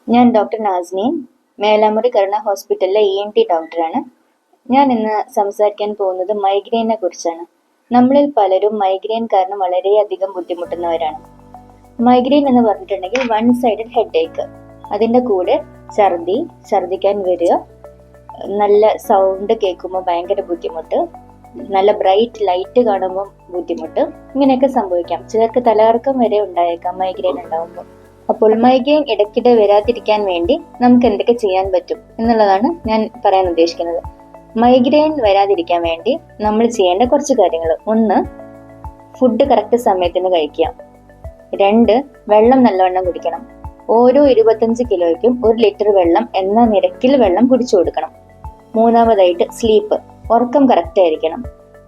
ഞാൻ ഡോക്ടർ നാസ്നീൻ, മേലാമുറി കരുണ ഹോസ്പിറ്റലിലെ ENT ഡോക്ടറാണ്. ഞാൻ ഇന്ന് സംസാരിക്കാൻ പോകുന്നത് മൈഗ്രെയിനെ കുറിച്ചാണ്. നമ്മളിൽ പലരും മൈഗ്രെയിൻ കാരണം വളരെയധികം ബുദ്ധിമുട്ടുന്നവരാണ്. മൈഗ്രെയിൻ എന്ന് പറഞ്ഞിട്ടുണ്ടെങ്കിൽ വൺ സൈഡഡ് ഹെഡ് ഏക്ക്, അതിൻ്റെ കൂടെ ഛർദിക്കാൻ വരിക, നല്ല സൗണ്ട് കേൾക്കുമ്പോൾ ഭയങ്കര ബുദ്ധിമുട്ട്, നല്ല ബ്രൈറ്റ് ലൈറ്റ് കാണുമ്പോൾ ബുദ്ധിമുട്ട്, ഇങ്ങനെയൊക്കെ സംഭവിക്കാം. ചിലർക്ക് തലകറക്കം വരെ ഉണ്ടായേക്കാം മൈഗ്രെയിൻ ഉണ്ടാകുമ്പോൾ. അപ്പോൾ മൈഗ്രെയിൻ ഇടയ്ക്കിടെ വരാതിരിക്കാൻ വേണ്ടി നമുക്ക് എന്തൊക്കെ ചെയ്യാൻ പറ്റും എന്നുള്ളതാണ് ഞാൻ പറയാൻ ഉദ്ദേശിക്കുന്നത്. മൈഗ്രെയിൻ വരാതിരിക്കാൻ വേണ്ടി നമ്മൾ ചെയ്യേണ്ട കുറച്ച് കാര്യങ്ങൾ: 1. ഫുഡ് കറക്റ്റ് സമയത്തിന് കഴിക്കുക. 2. വെള്ളം നല്ലവണ്ണം കുടിക്കണം. ഓരോ 25 കിലോയ്ക്കും 1 ലിറ്റർ വെള്ളം എന്ന നിരക്കിൽ വെള്ളം കുടിച്ചു കൊടുക്കണം. 3. സ്ലീപ്പ്, ഉറക്കം കറക്റ്റ് ആയിരിക്കണം.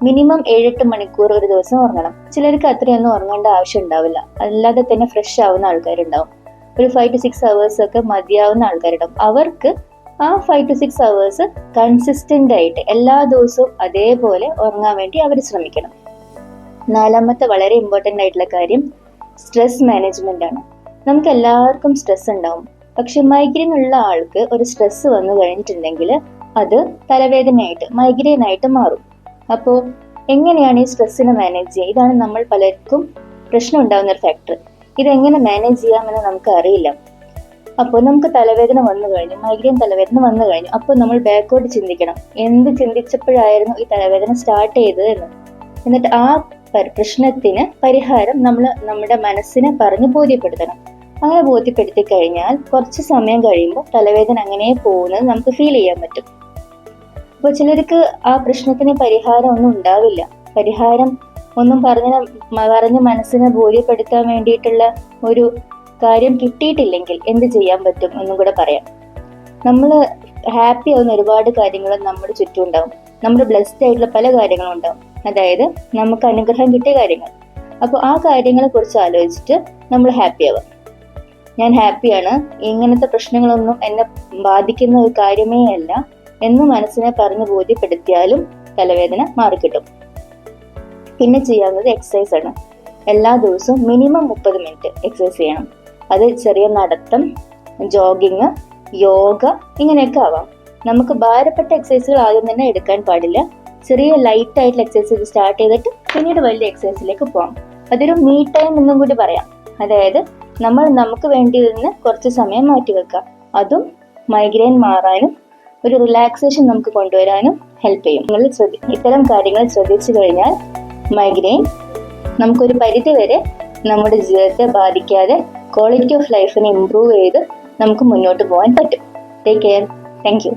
മിനിമം 7-8 മണിക്കൂർ ഒരു ദിവസം ഉറങ്ങണം. ചിലർക്ക് അത്രയൊന്നും ഉറങ്ങേണ്ട ആവശ്യം ഉണ്ടാവില്ല, അല്ലാതെ തന്നെ ഫ്രഷ് ആവുന്ന ആൾക്കാരുണ്ടാവും. ഒരു 5 to 6 hours ഒക്കെ മതിയാവുന്ന ആൾക്കാരുണ്ടാവും. അവർക്ക് ആ 5 to 6 hours കൺസിസ്റ്റന്റ് ആയിട്ട് എല്ലാ ദിവസവും അതേപോലെ ഉറങ്ങാൻ വേണ്ടി അവർ ശ്രമിക്കണം. 4. വളരെ ഇമ്പോർട്ടൻ്റ് ആയിട്ടുള്ള കാര്യം സ്ട്രെസ് മാനേജ്മെന്റ് ആണ്. നമുക്ക് എല്ലാവർക്കും സ്ട്രെസ് ഉണ്ടാവും. പക്ഷെ മൈഗ്രെയിൻ ഉള്ള ആൾക്ക് ഒരു സ്ട്രെസ് വന്നു കഴിഞ്ഞിട്ടുണ്ടെങ്കിൽ അത് തലവേദനയായിട്ട് മൈഗ്രെയിൻ ആയിട്ട് മാറും. അപ്പോൾ എങ്ങനെയാണ് ഈ സ്ട്രെസ്സിനെ മാനേജ് ചെയ്യുക? ഇതാണ് നമ്മൾ പലർക്കും പ്രശ്നം ഉണ്ടാകുന്ന ഒരു ഫാക്ടർ. ഇതെങ്ങനെ മാനേജ് ചെയ്യാമെന്ന് നമുക്ക് അറിയില്ല. അപ്പോൾ നമുക്ക് തലവേദന വന്നു കഴിഞ്ഞു, മൈഗ്രെയിൻ തലവേദന വന്നു കഴിഞ്ഞു, അപ്പോൾ നമ്മൾ ബാക്കോട്ട് ചിന്തിക്കണം, എന്ത് ചിന്തിച്ചപ്പോഴായിരുന്നു ഈ തലവേദന സ്റ്റാർട്ട് ചെയ്തത് എന്ന്. എന്നിട്ട് ആ പ്രശ്നത്തിന് പരിഹാരം നമ്മൾ നമ്മുടെ മനസ്സിനെ പറഞ്ഞ് ബോധ്യപ്പെടുത്തണം. അങ്ങനെ ബോധ്യപ്പെടുത്തി കഴിഞ്ഞാൽ കുറച്ച് സമയം കഴിയുമ്പോൾ തലവേദന അങ്ങനെ പോകുന്നത് നമുക്ക് ഫീൽ ചെയ്യാൻ പറ്റും. അപ്പോൾ ചിലർക്ക് ആ പ്രശ്നത്തിന് പരിഹാരം ഒന്നും ഉണ്ടാവില്ല. പരിഹാരം ഒന്നും പറഞ്ഞ് മനസ്സിനെ ബോധ്യപ്പെടുത്താൻ വേണ്ടിയിട്ടുള്ള ഒരു കാര്യം കിട്ടിയിട്ടില്ലെങ്കിൽ എന്ത് ചെയ്യാൻ പറ്റും എന്നും കൂടെ പറയാം. നമ്മൾ ഹാപ്പി ആവുന്ന ഒരുപാട് കാര്യങ്ങൾ നമ്മുടെ ചുറ്റും ഉണ്ടാവും. നമ്മൾ ബ്ലെസ്ഡ് ആയിട്ടുള്ള പല കാര്യങ്ങളും ഉണ്ടാവും, അതായത് നമുക്ക് അനുഗ്രഹം കിട്ടിയ കാര്യങ്ങൾ. അപ്പോൾ ആ കാര്യങ്ങളെ കുറിച്ച് ആലോചിച്ചിട്ട് നമ്മൾ ഹാപ്പി ആവാം. ഞാൻ ഹാപ്പിയാണ്, ഇങ്ങനത്തെ പ്രശ്നങ്ങളൊന്നും എന്നെ ബാധിക്കുന്ന ഒരു കാര്യമേ അല്ല എന്ന് മനസ്സിനെ പറഞ്ഞ് ബോധ്യപ്പെടുത്തിയാലും തലവേദന മാറിക്കിട്ടും. പിന്നെ ചെയ്യാവുന്നത് എക്സസൈസ് ആണ്. എല്ലാ ദിവസവും മിനിമം 30 മിനിറ്റ് എക്സസൈസ് ചെയ്യണം. അത് ചെറിയ നടത്തം, ജോഗിങ്, യോഗ, ഇങ്ങനെയൊക്കെ ആവാം. നമുക്ക് ഭാരപ്പെട്ട എക്സസൈസുകൾ ആദ്യം തന്നെ എടുക്കാൻ പാടില്ല. ചെറിയ ലൈറ്റ് ആയിട്ടുള്ള എക്സസൈസ് സ്റ്റാർട്ട് ചെയ്തിട്ട് പിന്നീട് വലിയ എക്സസൈസിലേക്ക് പോകാം. അതൊരു മീ ടൈം എന്നും കൂടി പറയാം. അതായത് നമ്മൾ നമുക്ക് വേണ്ടി നിന്ന് കുറച്ച് സമയം മാറ്റി വെക്കാം. അതും മൈഗ്രെയിൻ മാറാനും ഒരു റിലാക്സേഷൻ നമുക്ക് കൊണ്ടുവരാനും ഹെൽപ്പ് ചെയ്യും. നിങ്ങൾ ഇത്തരം കാര്യങ്ങൾ ശ്രദ്ധിച്ചു കഴിഞ്ഞാൽ മൈഗ്രെയിൻ നമുക്കൊരു പരിധി വരെ നമ്മുടെ ജീവിതത്തെ ബാധിക്കാതെ ക്വാളിറ്റി ഓഫ് ലൈഫിനെ ഇംപ്രൂവ് ചെയ്ത് നമുക്ക് മുന്നോട്ട് പോകാൻ പറ്റും. Take care. Thank you.